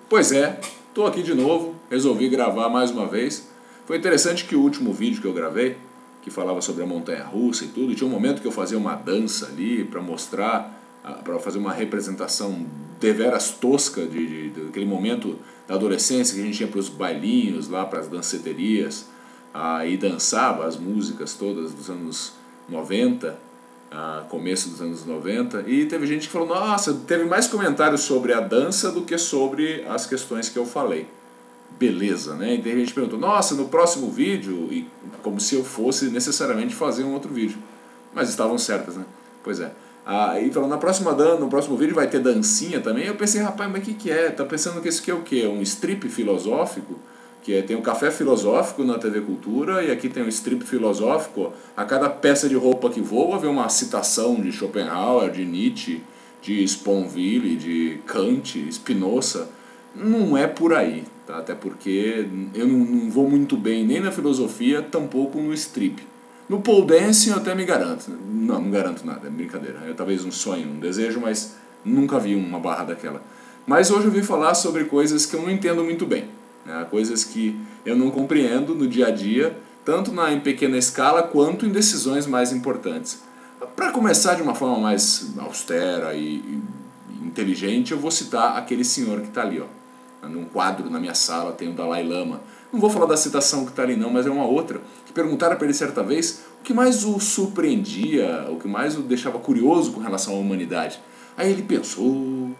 Pois é, estou aqui de novo, resolvi gravar mais uma vez. Foi interessante que o último vídeo que eu gravei, que falava sobre a montanha-russa e tudo, e tinha um momento que eu fazia uma dança ali para mostrar, para fazer uma representação deveras tosca daquele momento da adolescência que a gente ia para os bailinhos, lá para as danceterias, e dançava as músicas todas dos anos 90, começo dos anos 90, e teve gente que falou, nossa, teve mais comentários sobre a dança do que sobre as questões que eu falei. Beleza, né? E tem gente que perguntou, nossa, no próximo vídeo, e como se eu fosse necessariamente fazer um outro vídeo. Mas estavam certas, né? Pois é. E falou, no próximo vídeo vai ter dancinha também. Eu pensei, rapaz, mas o que é? Tá pensando que isso aqui é o quê? Um strip filosófico? Tem um café filosófico na TV Cultura e aqui tem um strip filosófico. A cada peça de roupa que voa vem uma citação de Schopenhauer, de Nietzsche, de Sponville, de Kant, Spinoza. Não é por aí, tá? Até porque eu não vou muito bem nem na filosofia, tampouco no strip. No pole dancing eu até me garanto. Não garanto nada, é brincadeira. É talvez um sonho, um desejo, mas nunca vi uma barra daquela. Mas hoje eu vim falar sobre coisas que eu não entendo muito bem. Coisas que eu não compreendo no dia a dia, tanto em pequena escala quanto em decisões mais importantes. Para começar de uma forma mais austera e inteligente, eu vou citar aquele senhor que está ali, ó, num quadro na minha sala tem o Dalai Lama. Não vou falar da citação que está ali não, mas é uma outra, que perguntaram para ele certa vez o que mais o surpreendia, o que mais o deixava curioso com relação à humanidade. Aí ele pensou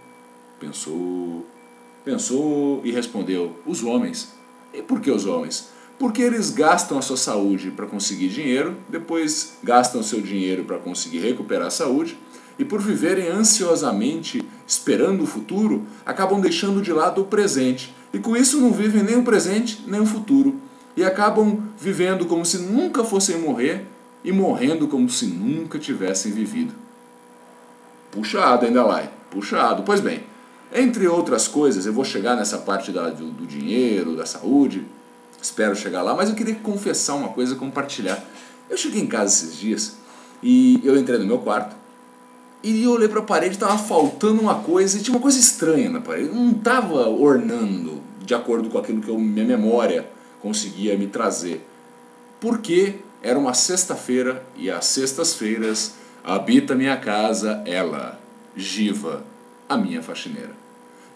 e respondeu, os homens. E por que os homens? Porque eles gastam a sua saúde para conseguir dinheiro, depois gastam o seu dinheiro para conseguir recuperar a saúde, e por viverem ansiosamente esperando o futuro, acabam deixando de lado o presente. E com isso não vivem nem o presente, nem o futuro. E acabam vivendo como se nunca fossem morrer e morrendo como se nunca tivessem vivido. Puxado, hein, Dalai? Puxado. Pois bem, entre outras coisas, eu vou chegar nessa parte do dinheiro, da saúde, espero chegar lá, mas eu queria confessar uma coisa, compartilhar. Eu cheguei em casa esses dias e eu entrei no meu quarto e eu olhei para a parede, estava faltando uma coisa, e tinha uma coisa estranha na parede, não estava ornando de acordo com aquilo que minha memória conseguia me trazer. Porque era uma sexta-feira e às sextas-feiras habita minha casa ela, Giva, a minha faxineira.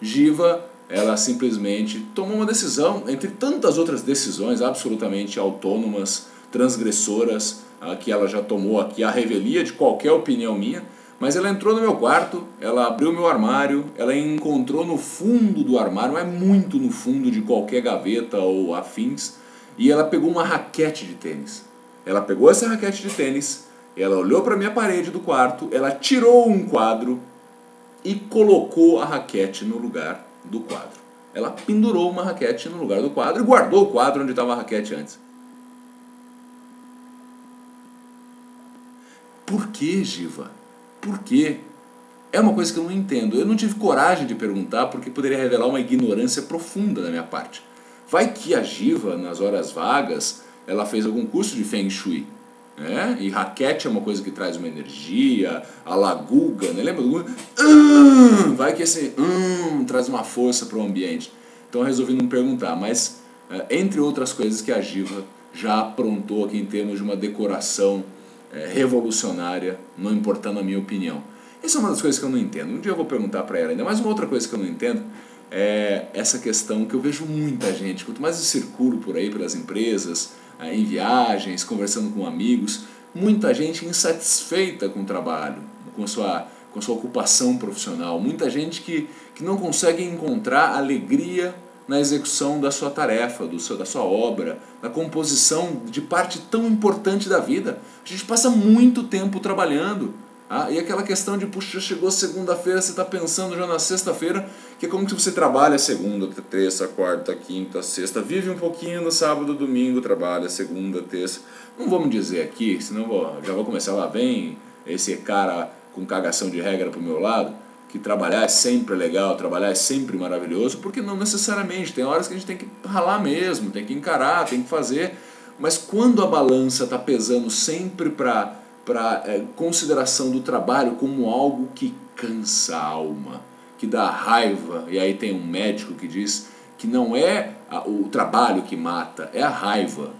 Giva, ela simplesmente tomou uma decisão, entre tantas outras decisões absolutamente autônomas, transgressoras, que ela já tomou aqui, à revelia de qualquer opinião minha, mas ela entrou no meu quarto, ela abriu meu armário, ela encontrou no fundo do armário, é muito no fundo de qualquer gaveta ou afins, e ela pegou uma raquete de tênis. Ela pegou essa raquete de tênis, ela olhou para a minha parede do quarto, ela tirou um quadro e colocou a raquete no lugar do quadro. Ela pendurou uma raquete no lugar do quadro e guardou o quadro onde estava a raquete antes. Por que, Giva? Por quê? É uma coisa que eu não entendo. Eu não tive coragem de perguntar porque poderia revelar uma ignorância profunda da minha parte. Vai que a Giva, nas horas vagas, ela fez algum curso de Feng Shui. E raquete é uma coisa que traz uma energia, a laguga, né? Lembra do Guga? Vai que esse traz uma força para o ambiente. Então eu resolvi não perguntar, mas entre outras coisas que a Giva já aprontou aqui em termos de uma decoração revolucionária, não importando a minha opinião. Essa é uma das coisas que eu não entendo. Um dia eu vou perguntar para ela ainda. Mas uma outra coisa que eu não entendo é essa questão que eu vejo muita gente, quanto mais eu circulo por aí pelas empresas, em viagens, conversando com amigos, muita gente insatisfeita com o trabalho, com sua ocupação profissional, muita gente que não consegue encontrar alegria na execução da sua tarefa, da sua obra, na composição de parte tão importante da vida. A gente passa muito tempo trabalhando. E aquela questão de, puxa, chegou segunda-feira, você está pensando já na sexta-feira, que é como se você trabalha segunda, terça, quarta, quinta, sexta, vive um pouquinho no sábado, domingo, trabalha segunda, terça. Não vamos dizer aqui, senão já vou começar lá, vem esse cara com cagação de regra pro meu lado, que trabalhar é sempre legal, trabalhar é sempre maravilhoso, porque não necessariamente, tem horas que a gente tem que ralar mesmo, tem que encarar, tem que fazer, mas quando a balança está pesando sempre para consideração do trabalho como algo que cansa a alma, que dá raiva, e aí tem um médico que diz que não é o trabalho que mata, é a raiva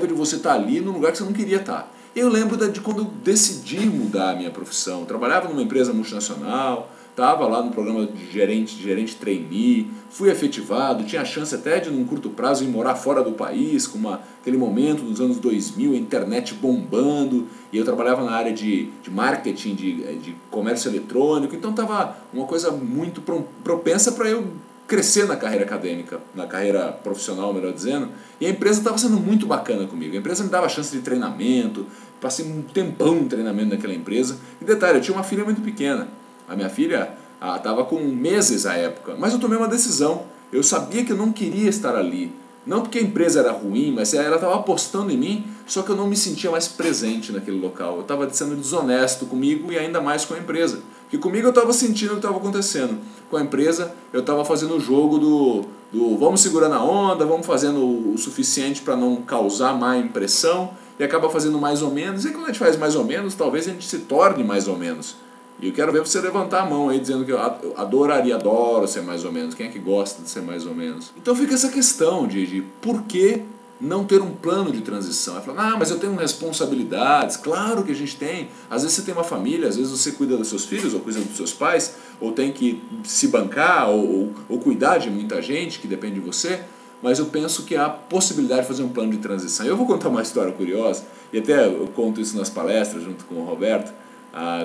de você estar ali no lugar que você não queria estar. Eu lembro de quando eu decidi mudar a minha profissão. Eu trabalhava numa empresa multinacional, estava lá no programa de gerente trainee, fui efetivado, tinha a chance até de, num curto prazo, ir morar fora do país, com aquele momento dos anos 2000, a internet bombando, e eu trabalhava na área de marketing, de comércio eletrônico, então estava uma coisa muito propensa para eu crescer na carreira acadêmica, na carreira profissional, melhor dizendo, e a empresa estava sendo muito bacana comigo. A empresa me dava chance de treinamento, passei um tempão em treinamento naquela empresa. E detalhe, eu tinha uma filha muito pequena. A minha filha estava com meses à época, mas eu tomei uma decisão. Eu sabia que eu não queria estar ali. Não porque a empresa era ruim, mas ela estava apostando em mim, só que eu não me sentia mais presente naquele local. Eu estava sendo desonesto comigo e ainda mais com a empresa. Porque comigo eu estava sentindo o que estava acontecendo. Com a empresa eu estava fazendo o jogo do vamos segurando a onda, vamos fazendo o suficiente para não causar má impressão, e acaba fazendo mais ou menos. E quando a gente faz mais ou menos, talvez a gente se torne mais ou menos. E eu quero ver você levantar a mão aí dizendo que eu adoro ser mais ou menos. Quem é que gosta de ser mais ou menos? Então fica essa questão de por que não ter um plano de transição. Aí fala, mas eu tenho responsabilidades. Claro que a gente tem. Às vezes você tem uma família, às vezes você cuida dos seus filhos ou cuida dos seus pais, ou tem que se bancar ou cuidar de muita gente que depende de você. Mas eu penso que há possibilidade de fazer um plano de transição. Eu vou contar uma história curiosa, e até eu conto isso nas palestras junto com o Roberto,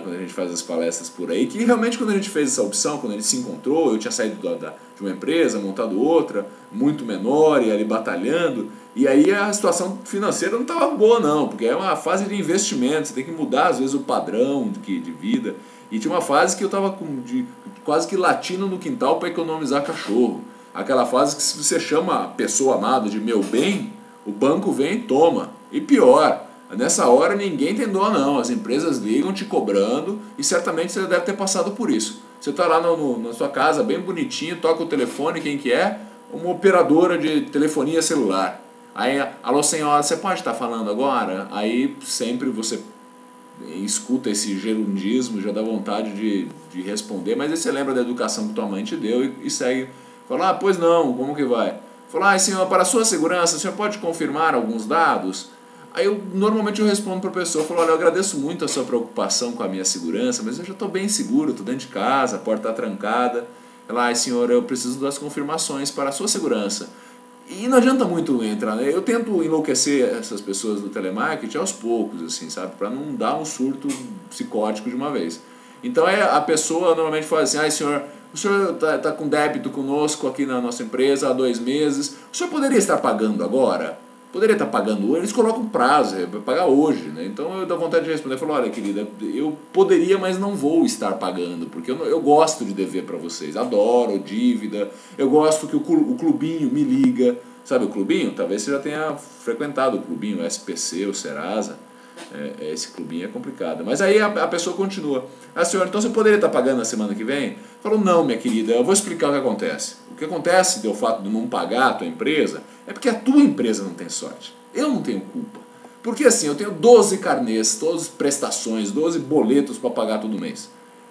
quando a gente faz as palestras por aí, que realmente quando a gente fez essa opção, quando a gente se encontrou, eu tinha saído de uma empresa, montado outra, muito menor, e ali batalhando, e aí a situação financeira não estava boa não, porque é uma fase de investimento, você tem que mudar às vezes o padrão de vida, e tinha uma fase que eu estava quase que latindo no quintal para economizar cachorro, aquela fase que se você chama a pessoa amada de meu bem, o banco vem e toma, e pior, nessa hora ninguém tem dó não, as empresas ligam te cobrando e certamente você deve ter passado por isso. Você está lá na sua casa bem bonitinho, toca o telefone, quem que é? Uma operadora de telefonia celular. Aí, alô senhora, você pode estar falando agora? Aí sempre você escuta esse gerundismo, já dá vontade de responder, mas aí você lembra da educação que tua mãe te deu e segue. Fala, pois não, como que vai? Fala, senhor, para a sua segurança, o senhor pode confirmar alguns dados? Aí normalmente eu respondo para a pessoa, eu falo, olha, eu agradeço muito a sua preocupação com a minha segurança, mas eu já estou bem seguro, estou dentro de casa, a porta está trancada. Ela, senhor, eu preciso das confirmações para a sua segurança. E não adianta muito entrar, né? Eu tento enlouquecer essas pessoas do telemarketing aos poucos, assim, sabe? Para não dar um surto psicótico de uma vez. Então a pessoa normalmente fala assim, senhor, o senhor está com débito conosco aqui na nossa empresa há 2 meses, o senhor poderia estar pagando agora? Poderia estar pagando hoje, eles colocam prazo, vai pagar hoje, né? Então eu dou vontade de responder, eu falo, olha querida, eu poderia, mas não vou estar pagando, porque eu gosto de dever para vocês, adoro dívida, eu gosto que o clubinho me liga, sabe o clubinho? Talvez você já tenha frequentado o clubinho, o SPC, o Serasa, esse clubinho é complicado, mas aí a pessoa continua, senhora, então você poderia estar pagando na semana que vem? Eu falo, não minha querida, eu vou explicar o que acontece. O que acontece do fato de não pagar a tua empresa é porque a tua empresa não tem sorte. Eu não tenho culpa. Porque assim, eu tenho 12 carnês, 12 prestações, 12 boletos para pagar todo mês.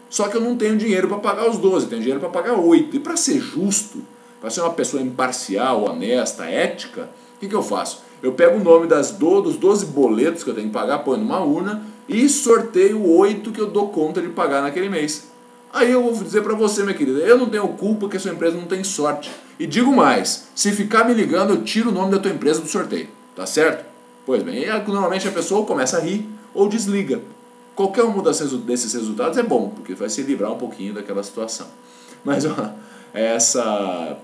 Só que eu não tenho dinheiro para pagar os 12, eu tenho dinheiro para pagar 8. E para ser justo, para ser uma pessoa imparcial, honesta, ética, o que eu faço? Eu pego o nome dos 12 boletos que eu tenho que pagar, ponho numa urna e sorteio 8 que eu dou conta de pagar naquele mês. Aí eu vou dizer para você, minha querida, eu não tenho culpa que a sua empresa não tem sorte. E digo mais, se ficar me ligando, eu tiro o nome da tua empresa do sorteio. Tá certo? Pois bem, e normalmente a pessoa começa a rir ou desliga. Qualquer um desses resultados é bom, porque vai se livrar um pouquinho daquela situação. Mas essa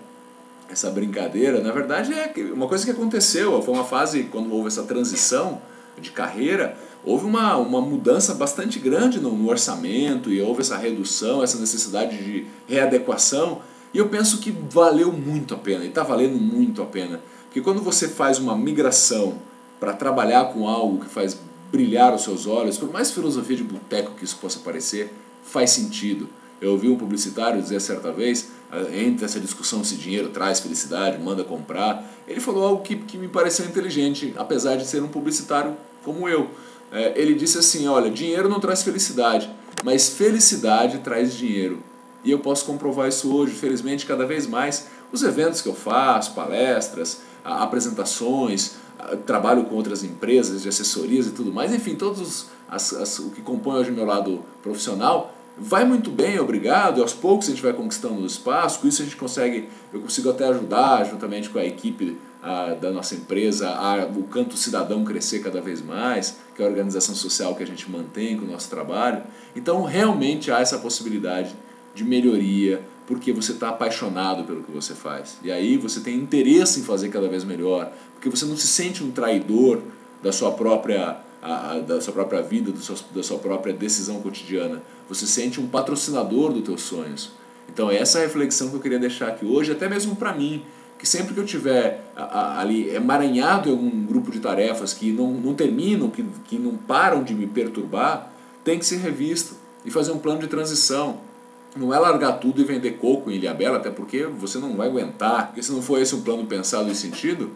brincadeira, na verdade, é uma coisa que aconteceu. Foi uma fase, quando houve essa transição de carreira, houve uma mudança bastante grande no orçamento e houve essa redução, essa necessidade de readequação. E eu penso que valeu muito a pena, e está valendo muito a pena. Porque quando você faz uma migração para trabalhar com algo que faz brilhar os seus olhos, por mais filosofia de boteco que isso possa parecer, faz sentido. Eu ouvi um publicitário dizer certa vez, entre essa discussão se dinheiro traz felicidade, manda comprar, ele falou algo que me pareceu inteligente, apesar de ser um publicitário como eu. Ele disse assim, olha, dinheiro não traz felicidade, mas felicidade traz dinheiro. E eu posso comprovar isso hoje, felizmente, cada vez mais. Os eventos que eu faço, palestras, apresentações, trabalho com outras empresas de assessorias e tudo mais, enfim, todos o que compõe hoje o meu lado profissional, vai muito bem, obrigado. Aos poucos a gente vai conquistando o espaço, com isso eu consigo até ajudar, juntamente com a equipe da nossa empresa, o Canto Cidadão crescer cada vez mais, que é a organização social que a gente mantém com o nosso trabalho. Então realmente há essa possibilidade de melhoria, porque você está apaixonado pelo que você faz. E aí você tem interesse em fazer cada vez melhor, porque você não se sente um traidor da sua própria vida, da sua própria decisão cotidiana. Você se sente um patrocinador dos teus sonhos. Então essa é a reflexão que eu queria deixar aqui hoje, até mesmo para mim, que sempre que eu estiver ali emaranhado em algum grupo de tarefas que não terminam, que não param de me perturbar, tem que ser revisto e fazer um plano de transição. Não é largar tudo e vender coco em Ilhabela, até porque você não vai aguentar. Porque se não for esse um plano pensado e sentido,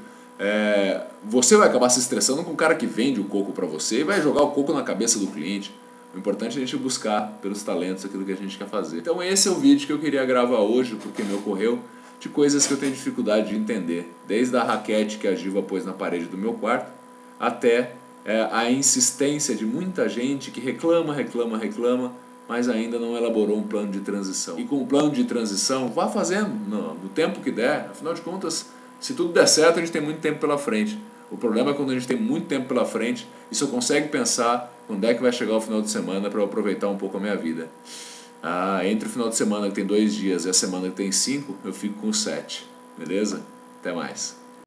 você vai acabar se estressando com o cara que vende o coco para você e vai jogar o coco na cabeça do cliente. O importante é a gente buscar pelos talentos aquilo que a gente quer fazer. Então esse é o vídeo que eu queria gravar hoje, porque me ocorreu de coisas que eu tenho dificuldade de entender. Desde a raquete que a Giva pôs na parede do meu quarto, até a insistência de muita gente que reclama, mas ainda não elaborou um plano de transição. E com o plano de transição, vá fazendo no tempo que der. Afinal de contas, se tudo der certo, a gente tem muito tempo pela frente. O problema é quando a gente tem muito tempo pela frente e só consegue pensar quando é que vai chegar o final de semana para eu aproveitar um pouco a minha vida. Entre o final de semana que tem 2 dias e a semana que tem 5, eu fico com 7. Beleza? Até mais.